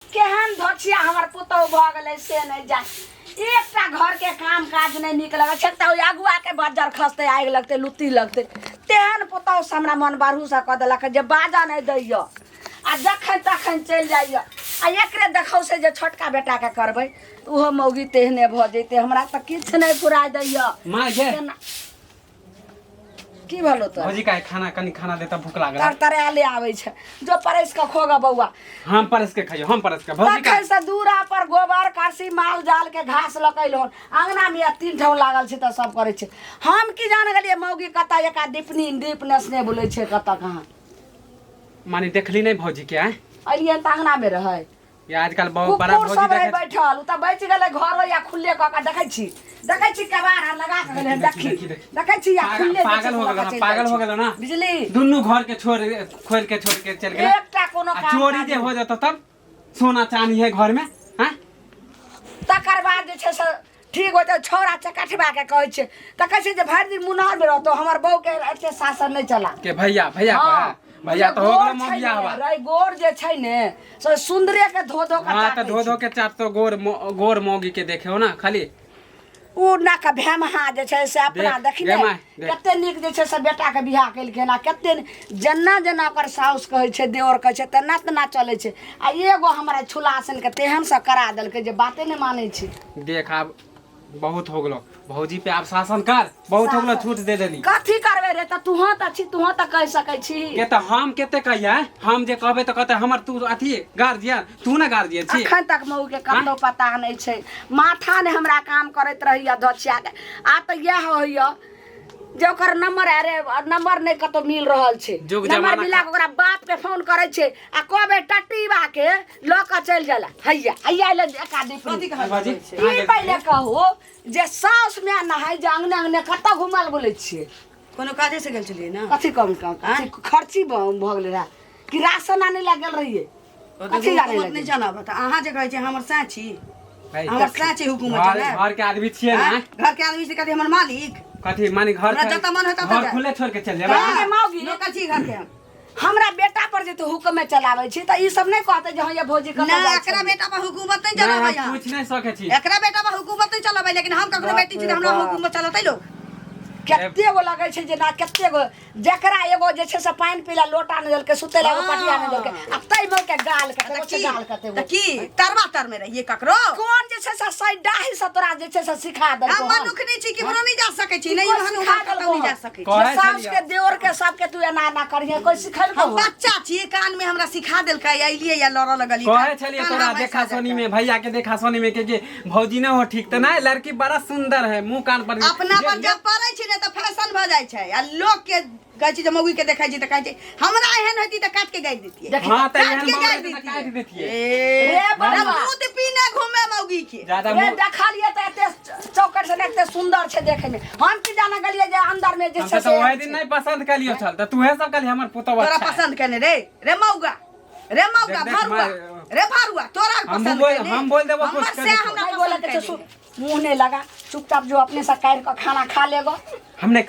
केहन धोछिया हमर पुतौ भ गेलै से नहीं जा एकटा घर के काम काज नहीं निक लगे छै त अगुआ के बज्जर खसते आग लगते लुत्ती लगते तेहन पुतौ से हमरा मन बारू से क देलक जे बाजा नहीं दैय आ जखन तखन चल जाइय आ एकरे देखौ से जे छोटका बेटा के करबै उहो मौगी तेहने भ जैते हमरा त किछ नहीं फुरा दैय मां ये की भलो तो भौजी का खाना कनी खाना देता भूख लागल तरतरे ले आवे छै जो परस के खोगा बौआ हम परस के खाइयो हम परस के भौजी का से दूरा पर गोबर करसी माल जाल के घास लकैलोन अंगना में 3 ठाव लागल छै त सब करे छै हम की जान गेलिए मौगी कता एका दीपनी दीपनेस ने बोले छै कता कहां माने देखली नहीं भौजी के आए अलिए त अंगना में रहै ये आजकल बहुत बड़ा भौजी देखे बैठल उ त बच गेलै घर या खुले क के देखै छी कबार लगा के गेलै देखै छी या खुले पागल हो गेल ना बिजली दुन्नु घर के छोड़ के चल गेल एकटा कोनो काम चोरी जे हो जातो तब सोना चांदी है घर में हैं तकर बाद जे छै से ठीक होते छोरा चकठबा के कहै छै त कहै छै जे भरि दिन मुनार में रहतो हमर बहू के एते शासन नहीं चला के भैया भैया तो हो गेल मौगिया हवा रे गोर जे छै ने से सुंदरे के धो धो के हां त धो के चाट तो गोर मौगी के देखे हो ना खाली उ ना का भेमहा जे छै से अपना देखिने कते निक जे छै से बेटा के बियाह कैलके ना कते जन्ना जना ओकर साउस कहै छै देवर कहै छै तना तना चलै छै आ एगो हमरा छुलासन के तेहन से करा देलकै जे बाते नहीं मानै छै देख आब बहुत हो गेलो भौजी पे आप शासन कर बहुत हो गेलो छूट दे देली कथी करबे रे त तुहा त कह सकै छी के त हम केते कहिया हम जे कहबे त कहते हमर तू अथी गार्जियन तू ना गार्जियन छी अखन तक मऊ के कतो पता नहीं छै माथा ने हमरा काम करैत रहिया धछिया के आ त यह होइया जे ओकर नंबर अरे नंबर नहीं कतो मिल रहल छै नंबर मिला के ओकरा बाप के फोन करे छै आ कहबे टट्टीबा के ल के चल जाला हैया ले एकाडी बाजी ई पहले कहू जे साउस में ना है जे अंगने अंगने कत घुमल बोले छिए कोनो काजे से गेल छलिए ना कथी कम खर्ची भ गेल रहा कि राशन आने लागल रहिए कथी जाने नहीं जाना बता अहाँ जे कहै छै हमर साची हमर साची हुकूमत है घर के आदमी छिए ना घर के आदमी से कहते हमर मालिक कथी माने घर जत मन होता घर खुले छोड़ के चल जाबे मौगी लोग छी घर के हमरा बेटा पर जे तो हुक्म में चलावे छी त ई सब नहीं कहते जे हां ये भौजी कर ना एकरा बेटा पर हुकूमत नहीं चलाबै हम कुछ नहीं सके छी एकरा बेटा पर हुकूमत नहीं चलाबै लेकिन हम ककरो बेटी छी हमरा हुकूमत चलतै लोग केते गो लगे छै जे ना केते गो जकरा एगो जे छै से पानी पीला लोटा न देलके सुते लागो पटिया न देलके अब तै मो के गाल कते त की तरवा तर में रहिए ककरो कोन जे छै से सही डाही से तोरा जे छै से सिखा दे हम मनुख नहीं छी कि बनो नहीं जा सकै छी नहीं हम नहीं जा सकै छी सास के देवर के सब के तू एना ना करिए कोई सिखल को हम बच्चा छी कान में हमरा सिखा देलकै आइलिए या लड़ लगली कहे छलिए तोरा देखा सोनी में भैया के देखा सोनी में के भौजी न हो ठीक त ना लड़की बड़ा सुंदर है मुंह कान पर अपना पर जब पड़ै छी त फैशन भ जाय छै आ लोग के कहै छी जे मौगी के देखै छी त कहै छै हमरा एहन होती त काट के गाइड देतिए हां त एहन मौगी त काट देतिए रे बाबा दूध पीने घूमे मौगी के ज्यादा रे देखलिए त एते चौकट से एते सुंदर छै देखे में हम की जाना गलिए जे अंदर में जे छै से ओहे दिन नहीं पसंद कलियो छल त तूहे सब कली हमर पुतवा तोरा पसंद कने रे मौगा भारुआ रे भारुआ तोरा पसंद हम बोल देबो कुछ से हमरा बोले तो मुंह नहीं लगा चुपचाप जो अपने से काट के खाना खा लेगो हम नहीं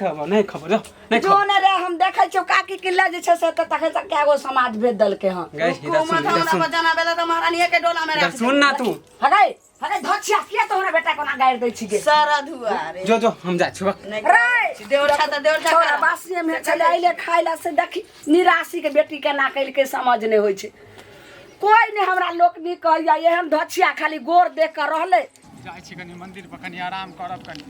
खबो नहीं जो ने रे हम देखै छौ काकी किल्ला जे छै से त तखे से केगो समाज भेज दलके हां हुकूमत हमरा बजाना बेला त महारानी के डोला में रख सुन ना तू हगै धछिया के तोहरा बेटा कोना गाड़ दै छी गे सारा धुआ रे जो हम जा छु रे देवर छा छोरा बासी में चले आइले खाइला से देखी निराशी के बेटी के ना कैल के समझ नहीं होय छै कोई नहीं हमरा लोक नी कहया एहन धछिया खाली गोर देख के रहले जाय छी कनी मंदिर पर कनी आराम करब कनी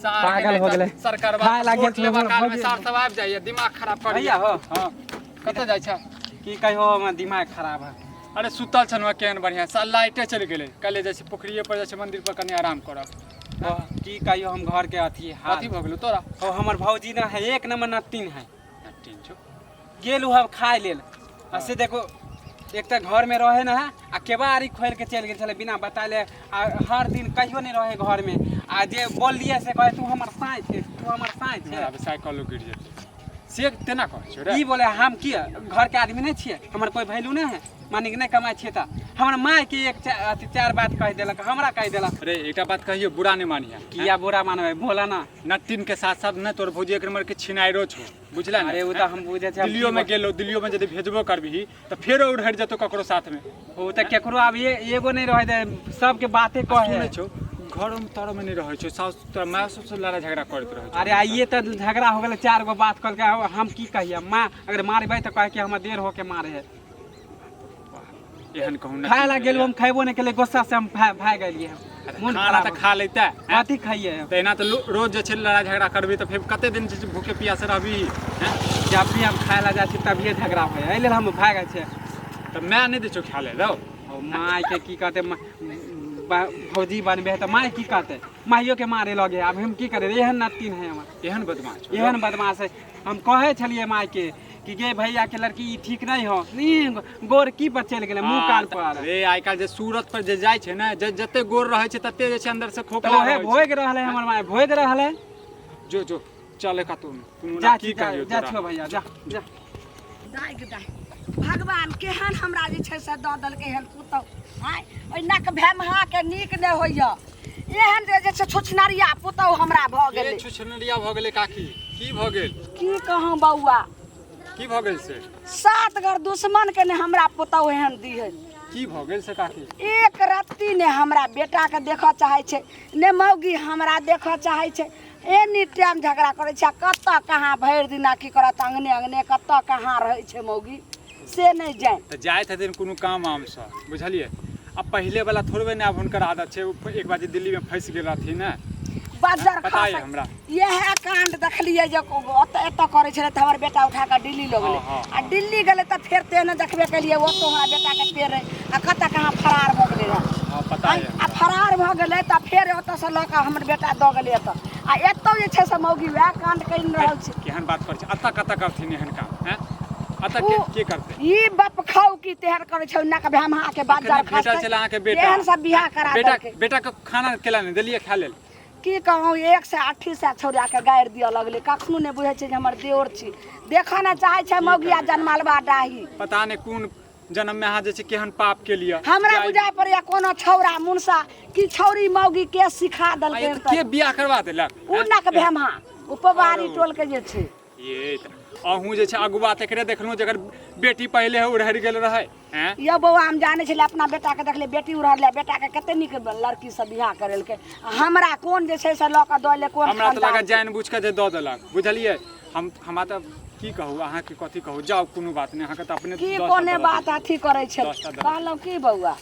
पागल हो गेले सरकार खाए लागे काल में सार सब आबि जाइए दिमाग खराब कर भैया हो हां कत जाय छ की कहियो हमर दिमाग खराब है अरे सुतल छन केहन बढ़िया साल लाइटे चल गेले कल जैसे पोखरिए पर जैसे मंदिर पर कनी आराम करब की कहियो हम घर के अथी अथी भ गेलो तोरा ओ हमर भौजी ना है एक नंबर नतीन है नतीन छो गेलू हम खाए लेल ऐसे देखो एक त घर में रहे ना आ केबारी खोल के चल गेल छले बिना बताले आ हर दिन कहियो नहीं रहे घर में आ जे बोल लिए से कहे तू हमर साइड है मेरा भी साइकिल गिर जेते से तेना कहै छौ रे ई बोले हम की घर के आदमी नहीं छिए हमर कोई वैल्यू नहीं है मानिक नहीं कमाई छिए त हमर माय के एक चार बात कह देलक हमरा कह देलक अरे एकटा बात कहियो बुरा नहीं मानिया किया बुरा मानबे बोला ना नतिन के साथ साथ न तोर भौजी एक नंबर के छिनाइरो छौ बुझला अरे उ त हम बुझे छै दिल्लियो में गेलो दिल्लियो में यदि भेजबो करबही त फेरो उड़हर जतो ककरो साथ में उ त केकरो अब ये एगो नहीं रह दे सबके बातें कहे सुनै छौ घर में तोर में नहीं रहै छौ सास तोर माय सबसे लड़ाई झगड़ा करत रहै छौ अरे आइए त झगड़ा हो गेल चार गो बात कल के हम की कहिए माँ अगर मारबे त कहे कि हम देर होके मारे है एहन कहू न खाए ला गेलू हम खाइबो नहीं केले गुस्सा से हम भाग गेलिए मन खाना त खा लेता कथी खाइए तेना त रोज जे छै लड़ाई झगड़ा करबी त फेर कते दिन जे भूखे प्यासे रहबी हैं जब भी हम खाए ला जाइ छी तभिए झगड़ा होय एहि लेल हम भागै छै त मैं नहीं दे छौ खा ले रौ माय के की कहते फौजी बनबे है तो माय की कहते माइयो के मारे लगे अब हम की करे एहन नतीन है हमर एहन बदमाश एहन बदमाश है हम कहे छलिए माय के कि गे भैया के लड़की ई ठीक नहीं हो नहीं गोर की पर चल गेले मुंह कान पर अरे आइ काल जे सूरत पर जे जाय छै ने जते गोर रहै छै तते जे छै अंदर से खोखला तो रहै है भोग रहले हमर माय भोग रहले जो जो चले का तू जा की कहियो जा छो भैया जा जा भगवान केहन हमरा जे छै से दऽ देलकै हन पुतौ आय ओइ नक भेमहा के नीक नहि होइया एहन जे छै छुछनरिया पुतौ हमरा भऽ गेलै छुछनरिया भऽ गेलै काकी की भऽ गेल की कहूँ बौआ की भऽ गेल से 7 घर दुश्मन के ने हमरा पुतौ एहन दिहै की भऽ गेल से काकी एक रत्ती ने हमरा बेटा के देखऽ चाहै छै ने मौगी हमरा देखऽ चाहै छै एनी टाइम झगड़ा करै छै कतऽ कहाँ भरि दिना की करत अंगने अंगने कतऽ कहाँ रहै छै मौगी से नहीं जाए त जाइत हथिन कोनो काम आम से बुझलिए अब पहले वाला थोड़बे ने अब हुनकर आदत छै एक बार दिल्ली में फंस गेल रहथिन ने बाजार बताइए हमरा यह कांड देखलिए जे एतऽ करे छले त हमर बेटा उठा के दिल्ली लऽ गेलै आ दिल्ली गेलै त फेर तेने देखबे केलिए ओतो हमरा बेटा के पेड़ आ कतऽ कहाँ फरार भऽ गेलै हां पता है आ फरार भऽ गेलै त फेर ओतऽ से लऽ के हमर बेटा दऽ गेलै एतऽ आ एतौ जे छै से मौगी वएह कांड कइन रहल छै केहन बात कर छै अतऽ कतऽ करथिन एहन काम हैं अतऽ के करतै ई बाप खाऊ की तेहर करे छै ना के भेमहा के बाजार बेटा चला अहाँ के बेटा एहन सब बियाह करा देलकै बेटा के खाना केला ने देलिए खा लेल की कहूँ 180 से छौड़ा के गाड़ि दिया लगले कखनो नहीं बुझे छै जे हमर देवर छी देखऽ ना चाहे छै मौगिया जन्मालबा डाही पता नहीं कौन जन्म में अहाँ जे छै केहन पाप के लिए हमरा बुझाय पड़ैया कोनो छौड़ा मुनसा की छौरी मौगी के सिखा देलकै के बियाह करवा देलक उ ना के भेमहा उपवारी टोल के जे छै ये अहूँ जे छै अगुआ तकरे देखलहुँ जकर बेटी पहले उड़हरि गेल रहे हैं यो बौआ हम जाने छले अपना बेटा के देखले बेटी उड़हरले बेटा के कते निक लड़की से बियाह करेलकै हमरा कोन जे छै से लऽ के दले कोन हमरा त लगा जान बुझ के जे दऽ देलक बुझलिए हमरा त की कहू अहाँ के कथी कहू जाओ कोनो बात नहीं अहाँ के त अपने की कोने बात अथी करे छै कहलौ की बौआ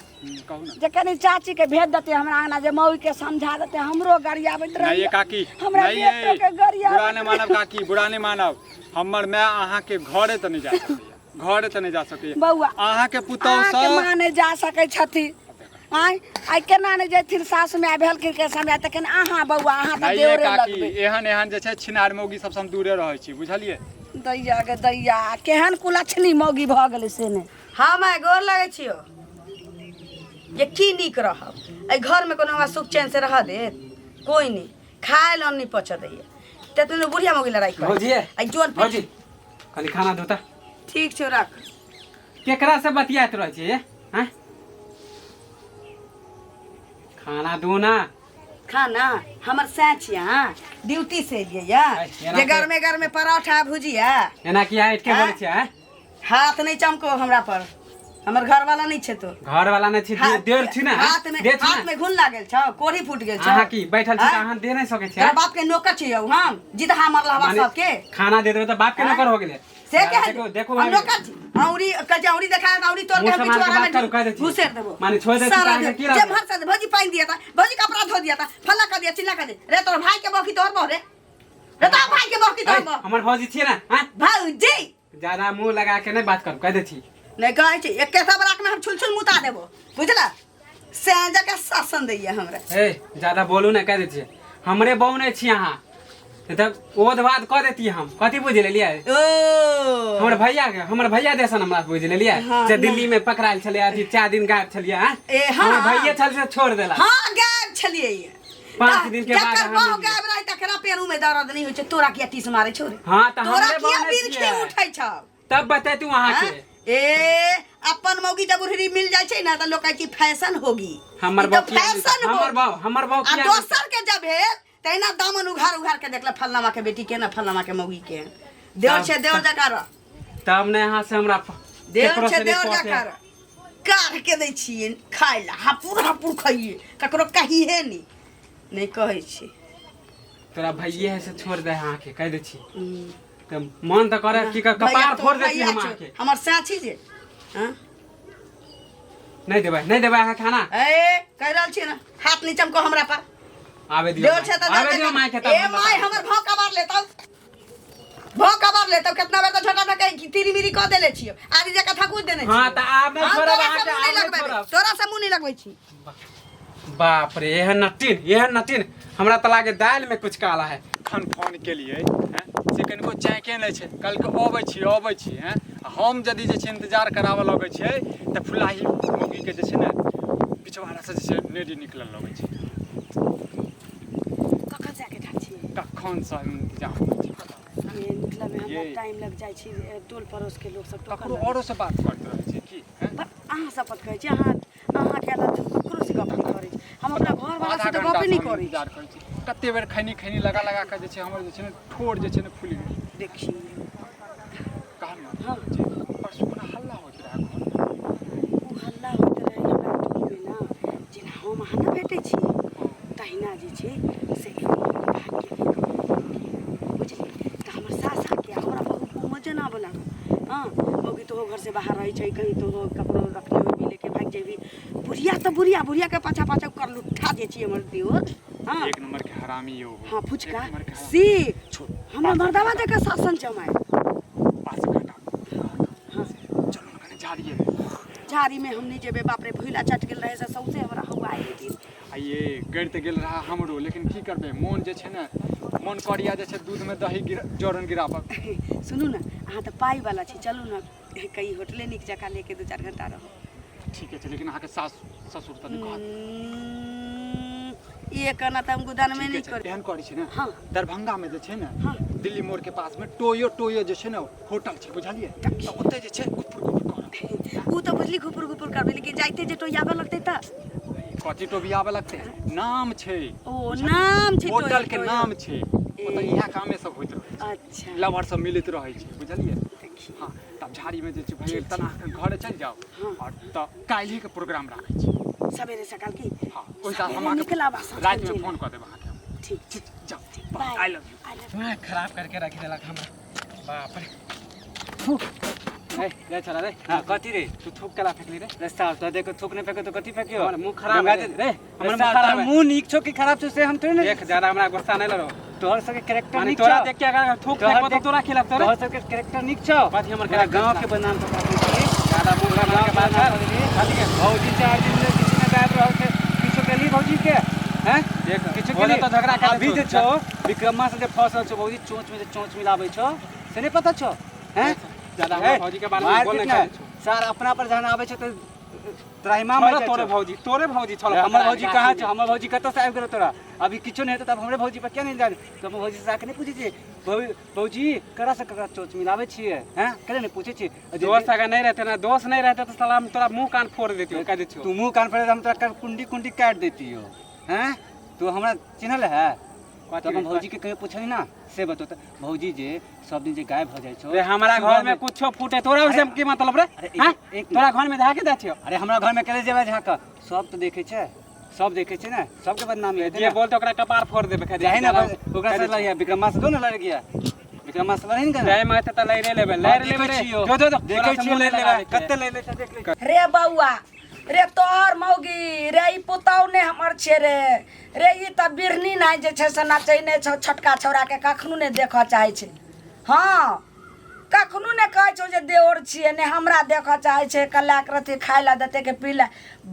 कहू ना जे कनी चाची के भेज देते हमरा आंगना जे मौगी के समझा देते हमरो गरियाबैत रहे नहीं ये काकी हमरा नहीं बेटो के गरिया बुरा नहीं मानब काकी बुरा नहीं मानब हमर मैं अहाँ के घरे त नहीं जा सकैया घरे त नहीं जा सकैया बौआ अहाँ के पुतौ अहाँ के सब मां नहीं जा सकै छथि आई केना नहीं जेथिन सास में भेल के समय तखन अहाँ बौआ अहाँ त नहीं ये देवरे काकी लगबै एहन एहन जे छै छिनार मौगी सब हम दूरे रहै छी बुझलिए दैया गे दैया केहन कुलछनी मौगी भ गेलै से ने हम आइ गोर लगै छियो ये की नीक रहब एहि घर में कोनो हमरा सुख चैन से रह दे कोई नहीं खाए लन नहीं पच दैया तेतने बुढ़िया मौगी लड़ाई कर भौजी आई जोन पे भौजी कनी खाना दो त ठीक छौ रख केकरा से बतियात रह छी हैं खाना दो ना खाना हमर सैं छियै हाँ ड्यूटी से एलियै या जे घर में पराठा भुजिया एना की हाइट के बोले छी हैं हाथ नहीं चमको हमरा पर हमर घर वाला नहीं छै तो घर वाला नै छी देर छी ना हाथ में घुन लागल छ कोढ़ी फूट गेल छ अहाँ की बैठल छी अहाँ दे नहीं सकै छी तेरा बाप के नौकर छियै हम जितहा मरलहबा सबके खाना दे देबै त बाप के नौकर हो गेले से के देखो देखो हम नौकर छी औरी कचौरी देखाय औरी तोर के पिछवाड़ा में घुसेर देबो माने छोड़ दे की जे भर से भौजी पानी दिया था भौजी कपड़ा धो दिया था फल्ला कर दिया चिल्ला कर दे रे तोर भाई के बखी तोर बहरे रे तोर भाई के बखी तोर बह हमर भौजी छी ना हैं भौजी ज्यादा मुंह लगा के नहीं बात कर कह दे छी नहीं कहै छी एक कैसा बराक में हम छुलछुल मुता देबो बुझला सेंजा के शासन दैया हमरा ए ज्यादा बोलू ना कह दे छी हमरे बहू नहीं छी अहाँ तब ओध बात कह देती हम कथी बुझ लेलिए ओ हमर भैया देसन हमरा बुझ लेलिए जे दिल्ली में पकड़ायल छले अथी 4 दिन गायब छलिए हैं हमर भैया छल से छोड़ देला हां गायब छलिए 5 दिन के बाद हम गायब रही त एकरा पेरू में दर्द नहीं होय छै तोरा किया टीस मारे छौ रे हां त तोरा हमरे किया बहने बिरखे छियै उठै छौ तब बते तू वहां हाँ? के ए अपन मौगी जब बुढ़ी मिल जाय छै ना त लोग कहै की फैशन होगी हमर ई तो बाप फैशन हमर बाप आ किया दोसर के जब है तैना दामन उघार के देखले फलनामा के बेटी के ना फलनामा के मौगी के देवर छे देवर जका र तब ने यहाँ से हमरा देवर छे देवर जका र काढ़ के दै छियै खाय ला हापुर खाइए ककरो कहिए नहीं कहै छी तोरा भैये है से छोड़ दे यहाँ के कह दे छी त मन त करे की कपार फोड़ दे छी हम के हमर साथी जे हां नहीं देबे है खाना ए कह रहल छी ना हाथ नीचम को हमरा पर आवे दियो देवर छे त आवे दियो माय के तब ए माय हमर भाव कबार लेतौ कितना बेर त झटा में कहि तिरी मिरी क देले छियो आदि जका थकुच देने छी हां त आब नहीं छोड़ब वहां के आब नहीं छोड़ब तोरा से मुंह नहीं लगबै छी बाप रे एहन नटीन हमरा त लागे दाल में कुछ काला है फोन के लिए हैं से कनिको चाय के नहीं छै कल के अबै छी हैं हम यदि जे छै इंतजार करावे लगे छै त फुलाही मुगी के जे छै ने पिछवाड़ा से जे छै नेडी निकलल लगे छै कखन जाके ठाक छी कखन से इंतजार करै छी ये निकला में हमरा टाइम लग जाय छी टोल पड़ोस के लोग सब ककरो औरो से बात करते रहे छै की हैं पर अहाँ शपथ कहै छी अहाँ के अलग ककरो से गप नहीं करै छी हम अपना घर वाला से तो गप नहीं करै छी इंतजार करै छी कते बेर खैनी लगा के जे छै हमर जे छै ने ठोर जे छै ने फुलि गेल देखी कहन हां परसु कोना हल्ला होइत रहे उ हल्ला होइत रहे हमरा टोल में ना जेना हम अहाँ ना भेटै छी तहिना जे छै से भाग के बुझली त हमर सास के हमरा बहुत मजे ना बोला हां मौगी तो घर से बाहर रही छै कहीं तो कपड़ो रखले हुए भी लेके भाग जेबी बुढ़िया के पाछा कर लुठा दे छी हमर दियोर हां एक नंबर के हरामी यो हां फुचका सी हमरा मर्दावा देके शासन जमाए पास काटा हां चलो ना कने झाड़ी में हम नहीं जेबे बाप रे भूला चट गेल रहे से सौसे हमरा हुआ लेकिन आइए गड़ त गेल रहा हमरो लेकिन की करबे मन जे छै ने मन करिया जे छै दूध में दही जोरन गिराबक सुनू ना अहाँ त पाई वाला छी चलू ना कई होटले निक जका लेके 2-4 घंटा रहो ठीक है लेकिन अहाँ के सास ससुर त कहत ये कना त हम गुदान में नहीं कर एहन करै छै ने हां दरभंगा में जे छै ने हां दिल्ली मोड़ के पास में टोयो जे छै ने होटल छै बुझलिए त ओते जे छै गुपुर कर उ त बुझली गुपुर करबे लेकिन जाइते जे तो याबे लगते त कथी तो भी आवे लगते नाम छै ओ नाम छै होटल के नाम छै ओत इहा कामे सब होइत रहे अच्छा लवर सब मिलत रहे छै बुझलिए हां तब झाड़ी में जे छै भइल तना घर चल जाओ और त काल्हि के प्रोग्राम राखै छी सवेरे सकाल की हां ओइ साथ हम निकला बा रात में फोन कर देब अहाँ के ठीक जाओ आई लव यू मैं खराब करके रख देलक हमरा बाप रे ए ले चला रे हां कथी रे तू थूक केला फेकली रे रास्ता तो देखो थूक नहीं फेके तो कथी फेकियो हमर मुंह खराब है रे हमर मुंह खराब है मुंह नीक छो कि खराब छो से हम थोड़ी देख ज्यादा हमरा गुस्सा नहीं लरो तोहर सब के कैरेक्टर नीक तोरा देख के अगर थूक फेकबो तो तोरा खिलाफ तोरा तोहर सब के कैरेक्टर नीक छो बात हमर के गांव के बदनाम तो ज्यादा मुंह गांव के बात खाली के भौजी 4 दिन से किसी ने गायब रहो के किछो के ली भौजी के हैं देख किछो के तो झगड़ा कर अभी जे छो विक्रमा से जे फसल छो भौजी चोंच में जे चोंच मिलाबै छो से नहीं पता छो हैं ज्यादा हमरा भौजी के बारे में बोल नहीं सर अपना पर ध्यान आवे छ त तोरा इमाम है तोरे भौजी छलो हमर भौजी कहां छ हमर भौजी कत से आबि गेलो तोरा अभी किछो नहीं त तब हमरे भौजी पर क्या नहीं जाने तो हम भौजी से आके नहीं पूछे छी भौजी करा से ककरा चोच मिलावे छिए हैं करे नहीं पूछे छी दोस्त अगर नहीं रहते ना दोस्त नहीं रहते तो सलाम तोरा मुंह कान फोड़ देती कह देती तू मुंह कान फोड़ हम तोरा कुंडी काट देती हो हैं तू हमरा चिन्हल है तो हम भौजी के कहीं पूछली ना से बतो त भौजी जे सब दिन जे गायब हो जाय छो रे हमरा घर में कुछो फूटे तोरा से की मतलब रे हां तोरा घर में धाके दै छियो अरे हमरा घर में केले जेबे झाका सब तो देखे छै सब देखे छै ना सबके बदनामी है जे बोल तो ओकरा कपार फोड़ देबे कह जाहि ना ओकरा से लइया विक्रमा से दो ना लड़ गया विक्रमा से नहीं कर जाय माथे त लइ लेबे रे जो देखे छियो ले लेबे कत्ते ले ले देख ले रे बउआ रे तोहर मौगी रे ई पुतौ ने हमर छे रे ई त बिरनी नहीं जे छै से नचै ने छोटका छौरा के कखनो ने देख चाहे छै हां कखनो ने कहै छौ जे देवर छिए ने हमरा देख चाहे छै कला करती खाय ला देते के पीला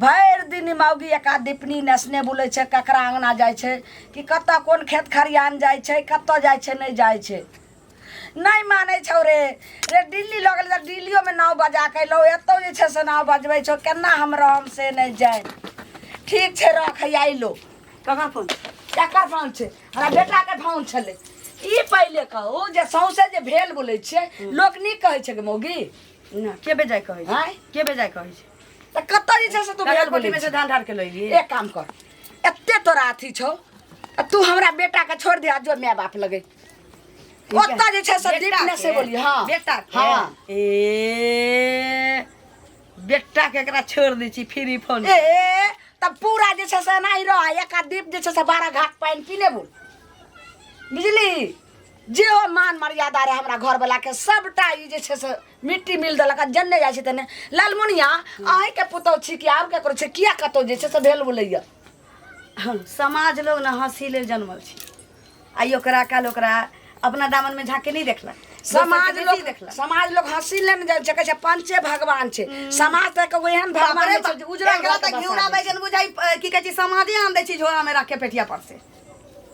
भर दिन मौगी एका दीपनी नसने बुलै छै ककरा अंगना जाय छै कि कत कोन खेत खरियान जाय छै कत जाय छै नहीं जाय छै नहीं माने छौ रे दिल्ली लग गेल दिल्लियो में 9 बजा के लो एतो जे छै से 9 बजबै छौ केना हम रहम से नहीं जाय ठीक छै रख आइलो कका फोन एकर भाव छै हमरा बेटा के भाव छले ई पहिले कहू जे सौसे जे भेल बोलै छियै लोक नीक कहै छै के मौगी ना के बेजाय कहै छै हैं के बेजाय कहै छै त कत्ता जे छै से तू भेल बोलै में से धान ढार के लइली एक काम कर एते तोरा अथी छौ तू हमरा बेटा के छोड़ दे आ जो माय बाप लगे ओत्ता जे छै से दीपने से बोली हां बेटा के हां ए बेटा के एकरा छोड़ दै छी फ्री फोन ए तब पूरा जे छै से नहीं रह एक दीप जे छै से 12 घाट पानी पीने बोल बुझली जे हो मान मर्यादा रहे हमरा घर वाला के सबटा ई जे छै से मिट्टी मिल देलक जन्ने जाइ छै तने लालमुनिया अहीं के पुतौ छी कि आब के करै छै किया कतौ जे छै से भेल बोलैया समाज लोग ना हंसी ले जन्मल छी आई ओकरा काल ओकरा अपना दामन में झाके नहीं देखला समाज लोग हंसी लेने जाइ छै कहै छै पंचे भगवान छै समाज त को एहन भगवान बापरे छै जे उजरा एकरा त घिउरा बैगन बुझाई की कहै छै समाधि आन दै छी झोरा में रख के पेटिया पर से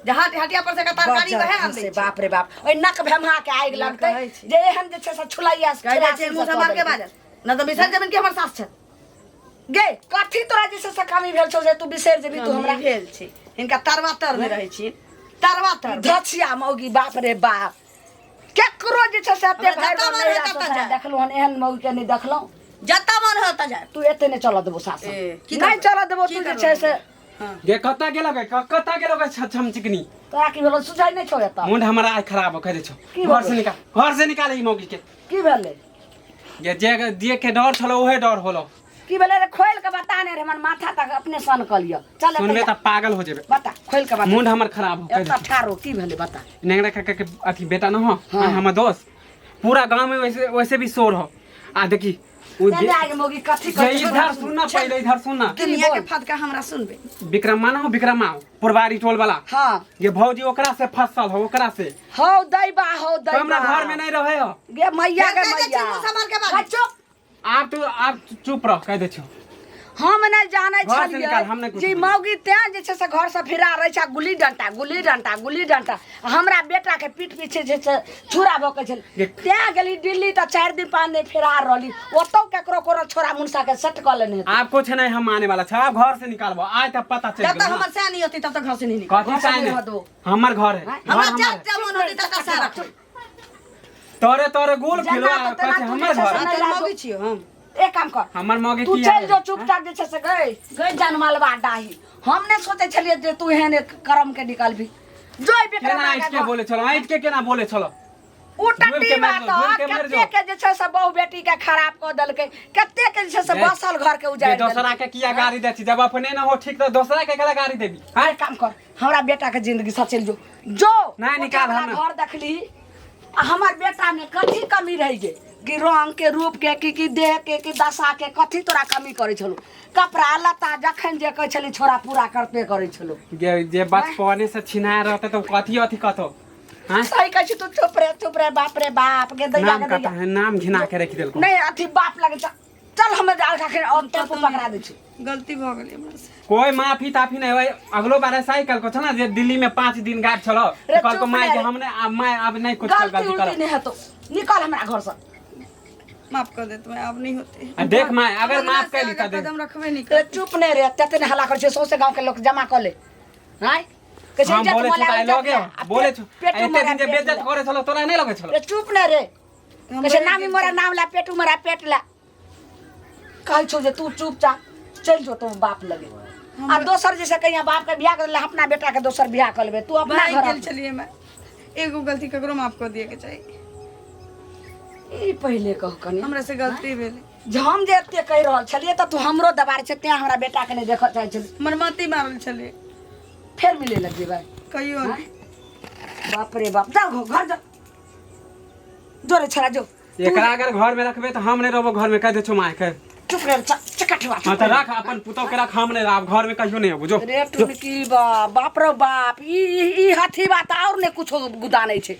जहाँ हटिया पर से का तरकारी वहे आन दै छी बाप रे बाप ओइ नक भेमा के आगि लगतै जे एहन जे छै से छुलाइया से कहै छै मुंह से मार के बाजल न तो बिसर जमीन के हमर सास छै गे कथी तोरा जे छै से कमी भेल छौ जे तू बिसर जेबी तू हमरा भेल छी इनका तरवा तर में रहै छी तरवा तर धछिया मौगी बाप रे बाप केकरो जे छै से एते भाई नहीं रहत देखलौ हन एहन मौगी के नहीं देखलौ जत्ता मन होता जाए तू एते नहीं चल देबो सास की नहीं चल देबो तू जे छै से गे कत्ता गेलो गे कत्ता गेलो गे छम चिकनी तोरा की भेलो सुझाई नहीं छौ एता मुंड हमरा आइ खराब हो कह छौ घर से निकाल ई मौगी के की भेलै गे जे के डर छलो ओहे डर होलो की भेलै रे खोल के बता ने रे हमर माथा तक अपने सन क लियो चल सुनबे त पागल हो जेबे बता खोल के बता मुंड हमर खराब हो एता ठारो की भेलै बता नेंगड़ा काका के अथी बेटा न हो हमर दोस्त पूरा गांव में वैसे भी शोर हो आ देखी उ ले आगे मोगी कथी जे इधर सुनना पहले इधर सुनना दुनिया के फटका हमरा सुनबे विक्रमा ना हो विक्रमा पुरवारी टोल वाला हां ये भौजी ओकरा से फसल हो ओकरा से हो दैबा हमरा घर में नहीं रहे हो गे मैया के मैया चुप आप चुप रह कह दे छो हम नहीं जाने घर से निकाल, हम नहीं छलिए कुछ जी बोले। मौगी तें जे छै से घर से फिरा रहे छै गुल्ली डंटा हमरा बेटा के पीठ पीछे जे छै छुरा भके छल तें गेली दिल्ली त 4 दिन 5 दिन फिरार रहली ओतौ केकरो कोनो छोरा मुनसा के सेट क लेने आप कुछ नहीं हम माने वाला छ आप घर से निकालबो आज तक पता चल जब तक गया हमर से नहीं होती तब तक घर से नहीं निकल कथी चाहिए हमर घर है हमरा जब मन होती तब तक सारा तोरे गोल खिलो कथी हमर घर तेरे मौगी छियो हम एक काम कर हमर मौगी तू की चल जो चुपचाप जे छै से गई जनमालवा डाही हम ने सोचे छलिए जे तू एहन करम के निकालबी जोई केना बिक्रम आइट के बोले चलो आइट के केना बोले चलो उ टट्टी बात झूठ के मर कते के जे छै से बहु बेटी के खराब क देलकै कते के जे छै से बसल घर के उजाड़ देलकै दूसरा के किया गाड़ी देती जब अपने ना हो ठीक तो दूसरा के केला गाड़ी देबी हां काम कर हमरा बेटा के जिंदगी सचल जो नहीं निकाल हम घर देखली आ हमर बेटा में कथी कमी रह गे कि रंग के रूप के कि देह के कि दशा के कथी तोरा कमी करे छलो कपड़ा लता जखन जे कह छली छोरा पूरा करते करे छलो जे बचपने से छिना रहते तो कथी अथी कतो हां सही कह छी तू चुप रे बाप के दैया नाम कहता है नाम घिना के रख देलको नहीं अथी बाप लगे चल हम जाल खाके और टेम्पू पकड़ा दे छी गलती भ गेलै हमरा से कोई माफी ताफी नहीं होय अगलो बार साइकिल को छना जे दिल्ली में 5 दिन गाड़ चलो कल को माय के हमने मैं अब नहीं कुछ गलती कर नहीं है तो निकल हमरा घर से माफ कर दे तू अब नहीं होते देख माय अगर माफ कर ली त दे कदम रखबे नहीं रे चुप नहीं रे तते हल्ला कर छे सौसे गांव के लोग जमा कर ले हां कैसे हम बोले छ ताई लगे बोले छ एते दिन जे बेइज्जत करे छलो तोरा नहीं लगे छलो रे चुप नहीं रे कैसे नामी मोरा नाम ला पेटू मोरा पेट ला कहै छो जे तू चुपचाप चल जो तुम बाप लगे आ दोसर जैसे कहिया बाप के बियाह कर ले अपना बेटा के दोसर बियाह कर लेबे तू अपना घर गेल चलिए मैं एगो गलती ककरो माफ कर दिए के चाहिए ई पहले कह कनी हमरा से गलती भेलै जे हम जे एते कह रहल छलिए त तू हमरो दबार छै ते हमरा बेटा के नहीं देख चाहे छल मरमती मारल छले फिर मिले लगे भाई कहियो हाँ? बाप रे बाप जाओ घर जा जोरे छरा जो एकरा अगर घर में रखबे तो हम नहीं रहबो घर में कह दे छो माय के चुप रे चकटवा हां त रख अपन पुतो के रख हम नहीं रहब घर में कहियो नहीं बुझो रे टुनकी बाप रे बाप ई हाथी बात और ने कुछो गुदा नहीं छै